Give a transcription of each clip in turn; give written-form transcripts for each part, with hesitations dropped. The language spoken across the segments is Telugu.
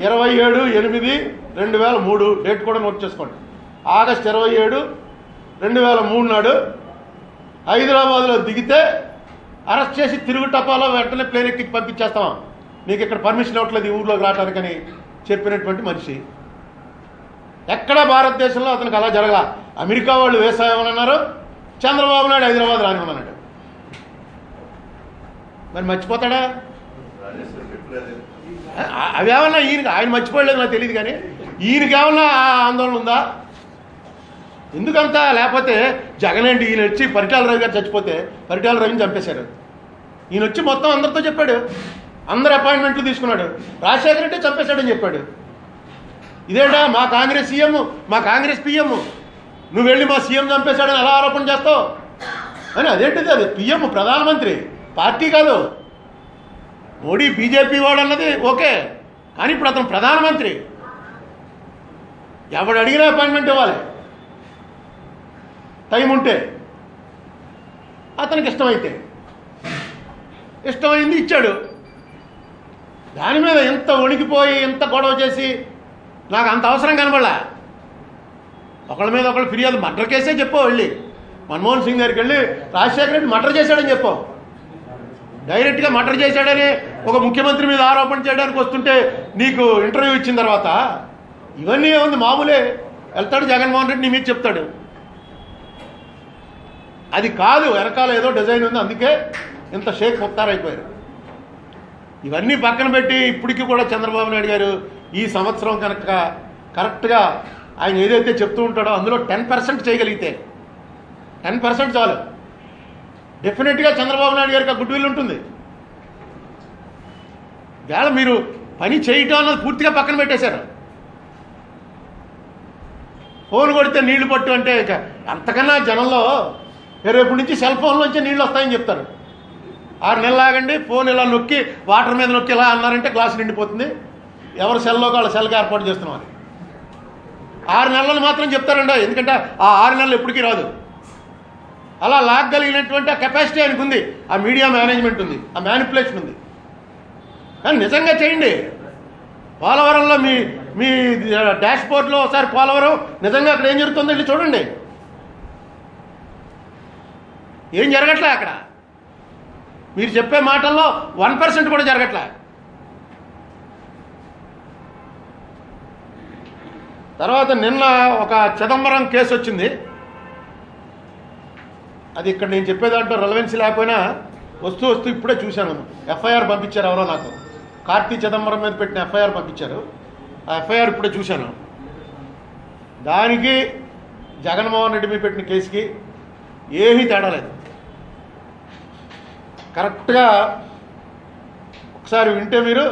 27/8/2003 డేట్ కూడా నోట్ చేసుకోండి. ఆగస్టు 27, 2003 నాడు హైదరాబాద్లో దిగితే అరెస్ట్ చేసి తిరుగు టపాలో వెంటనే ప్లేన్ ఎక్కి పంపించేస్తాం, నీకు ఇక్కడ పర్మిషన్ ఇవ్వట్లేదు ఈ ఊర్లోకి రావడానికని చెప్పినటువంటి మనిషి. ఎక్కడా భారతదేశంలో అతనికి అలా జరగల. అమెరికా వాళ్ళు వేసాయమన్నారు, చంద్రబాబు నాయుడు హైదరాబాద్ రానివ్వమన్నాడు. మరి మర్చిపోతాడా? అవేమన్నా ఆయన మర్చిపోయలేదు నాకు తెలియదు, కానీ ఈయనకేమన్నా ఆందోళన ఉందా? ఎందుకంతా? లేకపోతే జగన్ ఏంటి, ఈయన వచ్చి పరిటాల రవి గారు చచ్చిపోతే పరిటాల రవిని చంపేశారు. ఈయన వచ్చి మొత్తం అందరితో చెప్పాడు, అందరు అపాయింట్మెంట్లు తీసుకున్నాడు, రాజశేఖర్ రెడ్డి చంపేశాడని చెప్పాడు. ఇదేంటా మా కాంగ్రెస్ సీఎం, మా కాంగ్రెస్ పిఎం, నువ్వు వెళ్ళి మా సీఎం చంపేశాడని ఎలా ఆరోపణ చేస్తావు అని. అదేంటిది? అది పిఎం, ప్రధానమంత్రి, పార్టీ కాదు. మోడీ బీజేపీ వాడు అన్నది ఓకే, కానీ ఇప్పుడు అతను ప్రధానమంత్రి. ఎవడు అడిగినా అపాయింట్మెంట్ ఇవ్వాలి టైం ఉంటే, అతనికి ఇష్టమైతే. ఇష్టమైంది ఇచ్చాడు. దాని మీద ఎంత వణికిపోయి ఎంత గొడవ చేసి నాకు అంత అవసరం కనబడలా. ఒకళ్ళ మీద ఒకళ్ళు ఫిర్యాదు, మర్డర్ కేసే చెప్పావు, వెళ్ళి మన్మోహన్ సింగ్ గారికి వెళ్ళి రాజశేఖర రెడ్డి మర్డర్ చేశాడని చెప్పావు. డైరెక్ట్గా మర్డర్ చేశాడని ఒక ముఖ్యమంత్రి మీద ఆరోపణ చేయడానికి వస్తుంటే నీకు ఇంటర్వ్యూ ఇచ్చిన తర్వాత ఇవన్నీ ఏముంది, మామూలే. వెళ్తాడు జగన్మోహన్ రెడ్డి నీ మీద చెప్తాడు. అది కాదు, వెనకాల ఏదో డిజైన్ ఉంది, అందుకే ఇంత షేక్ ముక్తార్ అయిపోయారు. ఇవన్నీ పక్కన పెట్టి ఇప్పటికీ కూడా చంద్రబాబు నాయుడు గారు ఈ సంవత్సరం కనుక కరెక్ట్గా ఆయన ఏదైతే చెప్తూ ఉంటాడో అందులో 10% చేయగలిగితే, 10% చాలు, డెఫినెట్గా చంద్రబాబు నాయుడు గారికి గుడ్ విల్ ఉంటుంది. వేళ మీరు పని చేయటం అన్నది పూర్తిగా పక్కన పెట్టేశారు. ఫోన్ కొడితే నీళ్లు పట్టు అంటే అంతకన్నా జనంలో రేపు నుంచి సెల్ ఫోన్లోంచి నీళ్ళు వస్తాయని చెప్తారు. 6 నెలలు ఆగండి, ఫోన్ ఇలా నొక్కి వాటర్ మీద నొక్కి ఇలా అన్నారంటే గ్లాసు నిండిపోతుంది. ఎవరు సెల్లోకి వాళ్ళ సెల్కి ఏర్పాటు చేస్తున్నాం. 6 నెలలు మాత్రం చెప్తారండి, ఎందుకంటే ఆ 6 నెలలు ఎప్పటికీ రాదు. అలా లాగగలిగినటువంటి ఆ కెపాసిటీ ఆయనకు ఉంది, ఆ మీడియా మేనేజ్మెంట్ ఉంది, ఆ మ్యానిపులేషన్ ఉంది. కానీ నిజంగా చేయండి. పోలవరంలో మీ డాష్ బోర్డ్లో ఒకసారి పోలవరం నిజంగా అక్కడ ఏం జరుగుతుందో వెళ్ళి చూడండి. ఏం జరగట్లే అక్కడ. మీరు చెప్పే మాటల్లో 1% కూడా జరగట్లే. తర్వాత నిన్న ఒక చిదంబరం కేసు వచ్చింది. అది ఇక్కడ నేను చెప్పేదాంట్లో రెలవెన్సీ లేకపోయినా వస్తూ ఇప్పుడే చూశాను. ఎఫ్ఐఆర్ పంపించారు ఎవరో నాకు, కార్తీ చిదంబరం మీద పెట్టిన ఎఫ్ఐఆర్ పంపించారు. ఆ ఎఫ్ఐఆర్ ఇప్పుడే చూశాను. దానికి జగన్మోహన్ రెడ్డి మీద పెట్టిన కేసుకి ఏమీ తేడా లేదు. కరెక్ట్గా ఒకసారి వింటే మీరు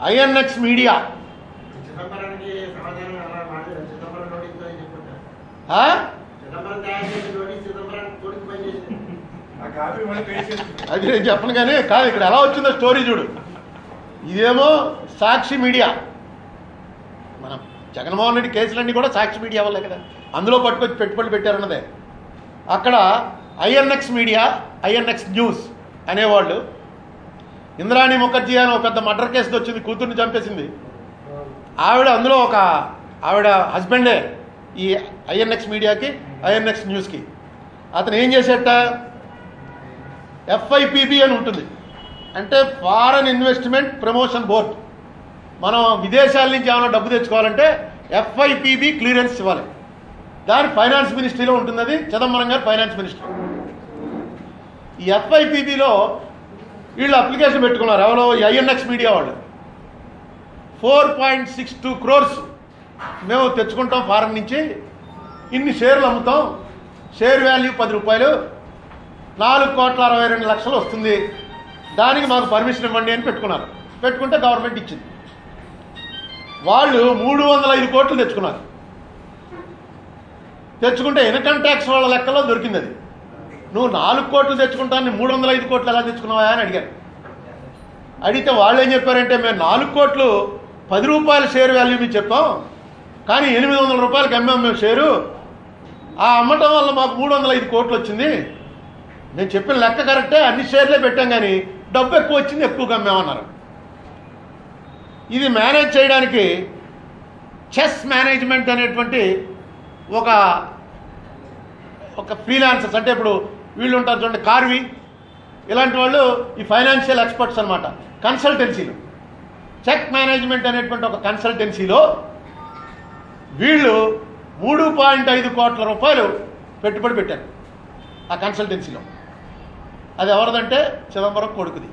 ఐఎన్ఎక్స్ మీడియా అది నేను చెప్పను కానీ కాదు, ఇక్కడ ఎలా వచ్చిందో స్టోరీ చూడు. ఇదేమో సాక్షి మీడియా. మనం జగన్మోహన్ రెడ్డి కేసులన్నీ కూడా సాక్షి మీడియా వల్లే కదా, అందులో పట్టుకొచ్చి పెట్టుబడులు పెట్టారన్నదే. అక్కడ ఐఎన్ఎక్స్ మీడియా, ఐఎన్ఎక్స్ న్యూస్ అనేవాళ్ళు ఇంద్రాణి ముఖర్జీ అని ఒక పెద్ద మర్డర్ కేసు వచ్చింది, కూతుర్ని చంపేసింది ఆవిడ. అందులో ఒక ఆవిడ హస్బెండే ఈ ఐఎన్ఎక్స్ మీడియాకి, ఐఎన్ఎక్స్ న్యూస్కి. అతను ఏం చేసేట, ఎఫ్ఐపిబి అని ఉంటుంది, అంటే ఫారెన్ ఇన్వెస్ట్మెంట్ ప్రమోషన్ బోర్డ్. మనం విదేశాల నుంచి ఏమైనా డబ్బు తెచ్చుకోవాలంటే ఎఫ్ఐపిబి క్లియరెన్స్ ఇవ్వాలి. దాని ఫైనాన్స్ మినిస్ట్రీలో ఉంటుంది. అది చిదంబరం గారు ఫైనాన్స్ మినిస్టర్. ఈ ఎఫ్ఐపిబిలో వీళ్ళు అప్లికేషన్ పెట్టుకున్నారు. ఎవరో ఐఎన్ఎక్స్ మీడియా వాళ్ళు 4.62 crores మేము తెచ్చుకుంటాం ఫారెన్ నుంచి, ఇన్ని షేర్లు అమ్ముతాం, షేర్ వాల్యూ 10 రూపాయలు, 4,62,00,000 వస్తుంది, దానికి మాకు పర్మిషన్ ఇవ్వండి అని పెట్టుకున్నారు. పెట్టుకుంటే గవర్నమెంట్ ఇచ్చింది. వాళ్ళు 305 కోట్లు తెచ్చుకున్నారు. తెచ్చుకుంటే ఇన్కమ్ ట్యాక్స్ వాళ్ళ లెక్కలో దొరికింది. అది నువ్వు 4 కోట్లు తెచ్చుకుంటాను 305 కోట్లు ఎలా తెచ్చుకున్నావా అని అడిగారు. అడిగితే వాళ్ళు ఏం చెప్పారంటే, మేము 4 కోట్లు 10 రూపాయల షేర్ వాల్యూ మీకు చెప్పాం, కానీ 800 రూపాయలకి అమ్మాం మేము షేరు. ఆ అమ్మటం వల్ల మాకు 305 కోట్లు వచ్చింది. నేను చెప్పిన లెక్క కరెక్టే, అన్ని షేర్లే పెట్టాం, కానీ డబ్బు ఎక్కువ వచ్చింది, ఎక్కువగా అమ్మామన్నారు. ఇది మేనేజ్ చేయడానికి చెస్ మేనేజ్మెంట్ అనేటువంటి ఒక ఫ్రీలాన్సర్స్, అంటే ఇప్పుడు వీళ్ళు ఉంటారు చూడండి, కార్వి ఇలాంటి వాళ్ళు ఈ ఫైనాన్షియల్ ఎక్స్పర్ట్స్ అనమాట. కన్సల్టెన్సీలు, చెక్ మేనేజ్మెంట్ అనేటువంటి ఒక కన్సల్టెన్సీలో వీళ్ళు 3.5 కోట్ల రూపాయలు పెట్టుబడి పెట్టారు ఆ కన్సల్టెన్సీలో. అది ఎవరిదంటే చిదంబరం కొడుకుది.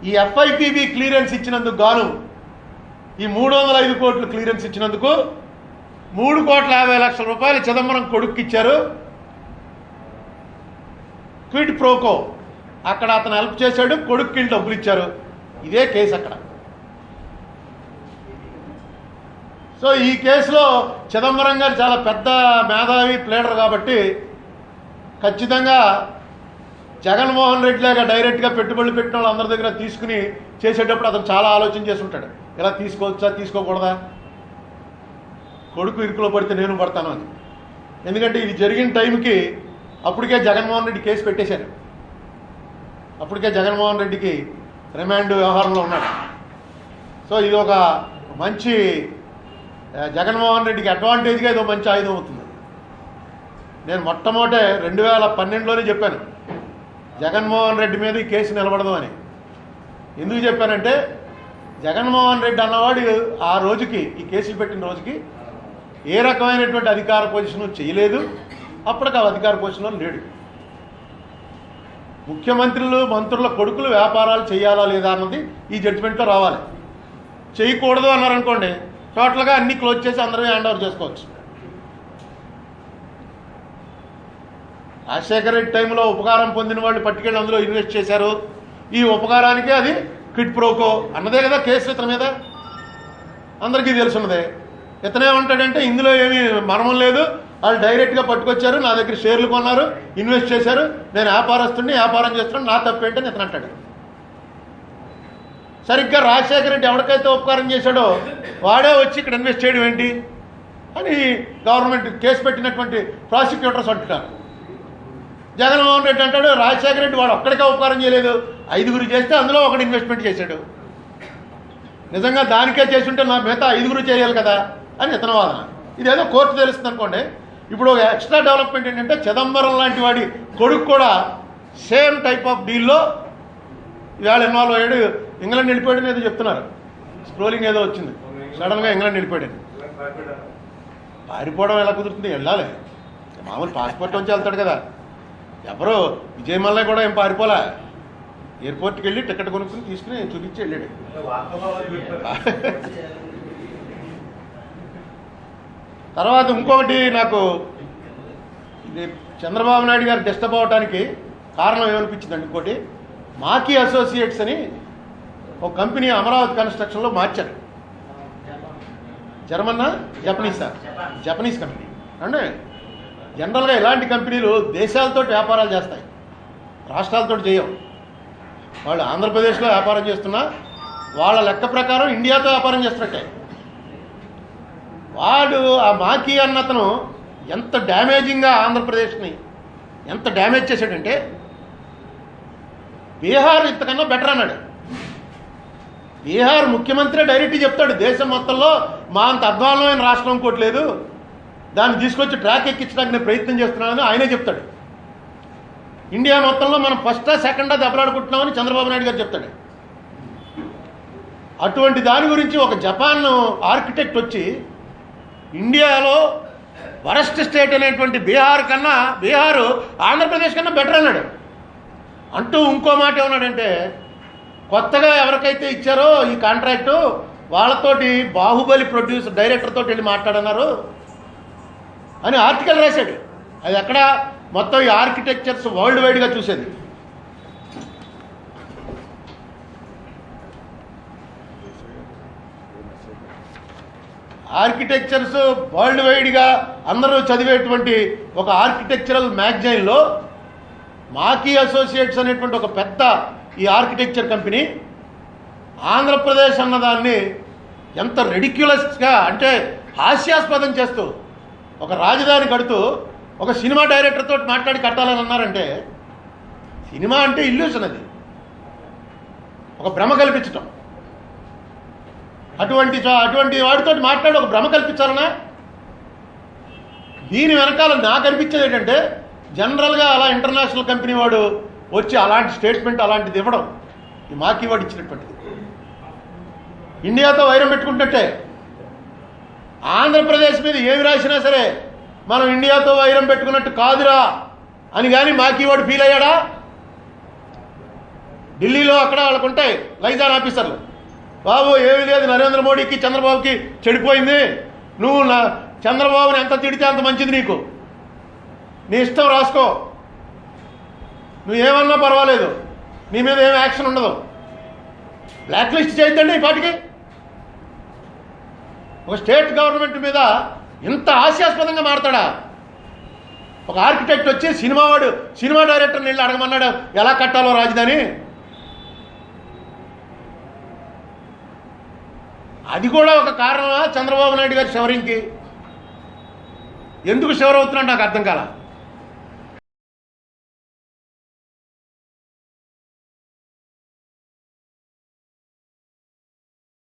ఈ FIPB క్లియరెన్స్ ఇచ్చినందుకు గాను ఈ 305 కోట్లు క్లియరెన్స్ ఇచ్చినందుకు 3,50,00,000 రూపాయలు చిదంబరం కొడుకు ఇచ్చారు. క్విడ్ ప్రోకో, అక్కడ అతను హెల్ప్ చేశాడు, కొడుక్కి డబ్బులు ఇచ్చారు. ఇదే కేసు అక్కడ. సో ఈ కేసులో చిదంబరం గారు చాలా పెద్ద మేధావి ప్లేడర్ కాబట్టి ఖచ్చితంగా జగన్మోహన్ రెడ్డి లాగా డైరెక్ట్గా పెట్టుబడులు పెట్టిన వాళ్ళు అందరి దగ్గర తీసుకుని చేసేటప్పుడు అతను చాలా ఆలోచన చేసి ఉంటాడు. ఇలా తీసుకోవచ్చా తీసుకోకూడదా, కొడుకు ఇరుకులో పడితే నేను పడతాను అని. ఎందుకంటే ఇది జరిగిన టైంకి అప్పటికే జగన్మోహన్ రెడ్డి కేసు పెట్టేశారు. అప్పటికే జగన్మోహన్ రెడ్డికి రిమాండ్ వ్యవహారంలో ఉన్నాడు. సో ఇది ఒక మంచి జగన్మోహన్ రెడ్డికి అడ్వాంటేజ్గా ఇది మంచి ఆయుధం అవుతుంది. నేను మొట్టమొదట 2012లోనే చెప్పాను జగన్మోహన్ రెడ్డి మీద ఈ కేసు నిలబడదు అని. ఎందుకు చెప్పానంటే జగన్మోహన్ రెడ్డి అన్నవాడు ఆ రోజుకి, ఈ కేసులు పెట్టిన రోజుకి ఏ రకమైనటువంటి అధికార పొజిషన్ చేయలేదు. అప్పటికి ఆ అధికార పొజిషన్లో లేడు. ముఖ్యమంత్రులు మంత్రుల కొడుకులు వ్యాపారాలు చేయాలా లేదా అన్నది ఈ జడ్జిమెంట్లో రావాలి. చేయకూడదు అన్నారనుకోండి, టోటల్గా అన్ని క్లోజ్ చేసి అందరూ హ్యాండ్ ఓవర్ చేసుకోవచ్చు. రాజశేఖర రెడ్డి టైంలో ఉపకారం పొందిన వాళ్ళు పట్టుకెళ్ళి అందులో ఇన్వెస్ట్ చేశారు. ఈ ఉపకారానికి అది క్విడ్ ప్రోకో అన్నదే కదా కేసు ఇతని మీద, అందరికీ తెలుసున్నదే. ఇతనే ఉంటాడంటే ఇందులో ఏమీ మర్మం లేదు, వాళ్ళు డైరెక్ట్గా పట్టుకొచ్చారు, నా దగ్గర షేర్లు కొన్నారు, ఇన్వెస్ట్ చేశారు, నేను వ్యాపారస్తుడిని, వ్యాపారం చేస్తున్నాను, నా తప్పేంటని ఇతను అంటాడు. సరిగ్గా రాజశేఖర రెడ్డి ఎవరికైతే ఉపకారం చేశాడో వాడే వచ్చి ఇక్కడ ఇన్వెస్ట్ చేయడం ఏంటి అని గవర్నమెంట్ కేసు పెట్టినటువంటి ప్రాసిక్యూటర్స్ అంటున్నారు. జగన్మోహన్ రెడ్డి అంటాడు రాజశేఖర రెడ్డి వాడు ఒక్కడికే ఉపకారం చేయలేదు, 5గురు చేస్తే అందులో ఒకటి ఇన్వెస్ట్మెంట్ చేశాడు, నిజంగా దానికే చేసి ఉంటే నా మిగతా 5గురు చేయాలి కదా అని ఇతని వాదన. ఇదేదో కోర్టు తెలుస్తుంది అనుకోండి. ఇప్పుడు ఒక ఎక్స్ట్రా డెవలప్మెంట్ ఏంటంటే చిదంబరం లాంటి వాడి కొడుకు కూడా సేమ్ టైప్ ఆఫ్ డీల్లో ఇవాళ ఇన్వాల్వ్ అయ్యాడు. ఇంగ్లాండ్ వెళ్ళిపోయాడని ఏదో చెప్తున్నారు, స్క్రోలింగ్ ఏదో వచ్చింది, సడన్గా ఇంగ్లాండ్ వెళ్ళిపోయాడు. పారిపోవడం ఎలా కుదురుతుంది? వెళ్ళాలి, మామూలు పాస్పోర్ట్ వచ్చి వెళ్తాడు కదా. ఎవరో విజయ్ మల్లయ్య కూడా ఏం పారిపోలే, ఎయిర్పోర్ట్కి వెళ్ళి టికెట్ కొనుక్కుని తీసుకుని చూపించి వెళ్ళాడు. తర్వాత ఇంకొకటి నాకు ఇది చంద్రబాబు నాయుడు గారు డిస్టర్బ్ అవడానికి కారణం ఏమనిపించిందండి, ఇంకోటి మాకీ అసోసియేట్స్ అని ఒక కంపెనీ అమరావతి కన్స్ట్రక్షన్లో మార్చారు. జర్మన్నా జపనీసా? జపనీస్ కంపెనీ అంటే జనరల్గా ఇలాంటి కంపెనీలు దేశాలతో వ్యాపారాలు చేస్తాయి, రాష్ట్రాలతో చేయవు. వాళ్ళు ఆంధ్రప్రదేశ్లో వ్యాపారం చేస్తున్నా వాళ్ళ లెక్క ప్రకారం ఇండియాతో వ్యాపారం చేస్తున్నట్టే. వాడు ఆ మాకీ అన్నతను ఎంత డ్యామేజింగ్గా ఆంధ్రప్రదేశ్ని ఎంత డ్యామేజ్ చేశాడంటే బీహార్ ఇంతకన్నా బెటర్ అన్నాడు. బీహార్ ముఖ్యమంత్రి డైరెక్ట్గా చెప్తాడు దేశం మొత్తంలో మా అంత అధ్వానమైన రాష్ట్రం ఇంకోట్లేదు, దాన్ని తీసుకొచ్చి ట్రాక్ ఎక్కించడానికి నేను ప్రయత్నం చేస్తున్నానని ఆయనే చెప్తాడు. ఇండియా మొత్తంలో మనం ఫస్టా సెకండా దెబ్బలాడుకుంటున్నామని చంద్రబాబు నాయుడు గారు చెప్తాడు. అటువంటి దాని గురించి ఒక జపాన్ ఆర్కిటెక్ట్ వచ్చి ఇండియాలో వరస్ట్ స్టేట్ అనేటువంటి బీహారు ఆంధ్రప్రదేశ్ కన్నా బెటర్ అన్నాడు. అంటూ ఇంకో మాట ఏమన్నాడంటే కొత్తగా ఎవరికైతే ఇచ్చారో ఈ కాంట్రాక్టు వాళ్ళతోటి బాహుబలి ప్రొడ్యూసర్ డైరెక్టర్ తోటి వెళ్ళి మాట్లాడన్నారు అని ఆర్టికల్ రాశాడు. అది ఎక్కడ మొత్తం ఈ ఆర్కిటెక్చర్స్ వరల్డ్ వైడ్గా చూసేది. ఆర్కిటెక్చర్స్ వరల్డ్ వైడ్గా అందరూ చదివేటువంటి ఒక ఆర్కిటెక్చరల్ మ్యాగజైన్లో మాకీ అసోసియేట్స్ అనేటువంటి ఒక పెద్ద ఈ ఆర్కిటెక్చర్ కంపెనీ ఆంధ్రప్రదేశ్ అన్నదాన్ని ఎంత రెడిక్యులస్గా అంటే హాస్యాస్పదం చేస్తూ ఒక రాజధాని కడుతూ ఒక సినిమా డైరెక్టర్ తోటి మాట్లాడి కట్టాలని అన్నారంటే, సినిమా అంటే ఇల్యూషన్, అది ఒక భ్రమ కల్పించటం. అటువంటి వాటితో మాట్లాడి ఒక భ్రమ కల్పించాలనా? దీని వెనకాల నాకు అనిపించేది ఏంటంటే, జనరల్గా అలా ఇంటర్నేషనల్ కంపెనీ వాడు వచ్చి అలాంటి స్టేట్మెంట్ అలాంటిది ఇవ్వడం ఈ మాకీ వాడు ఇచ్చినటువంటిది. ఇండియాతో వైరం పెట్టుకుంటున్నట్టే. ఆంధ్రప్రదేశ్ మీద ఏమి రాసినా సరే మనం ఇండియాతో వైరం పెట్టుకున్నట్టు కాదురా అని కానీ మాకీ వాడు ఫీల్ అయ్యాడా? ఢిల్లీలో అక్కడ వాళ్ళకు ఉంటాయి లైజాన్ ఆఫీసర్లు, బాబు ఏమీ లేదు, నరేంద్ర మోడీకి చంద్రబాబుకి చెడిపోయింది, నువ్వు చంద్రబాబుని ఎంత తిడితే అంత మంచిది, నీకు నీ ఇష్టం రాసుకో, నువ్వు ఏమన్నా పర్వాలేదు, నీ మీద ఏం యాక్షన్ ఉండదు. బ్లాక్ లిస్ట్ చేయొద్దండి ఈ పాటికి. ఒక స్టేట్ గవర్నమెంట్ మీద ఇంత హాస్యాస్పదంగా మారతాడా? ఒక ఆర్కిటెక్ట్ వచ్చి సినిమా డైరెక్టర్ని వెళ్ళి అడగమన్నాడు ఎలా కట్టాలో రాజధాని. అది కూడా ఒక కారణమా చంద్రబాబు నాయుడు గారి షవరింగ్కి? ఎందుకు షవర్ అవుతున్నాడు నాకు అర్థం కాల.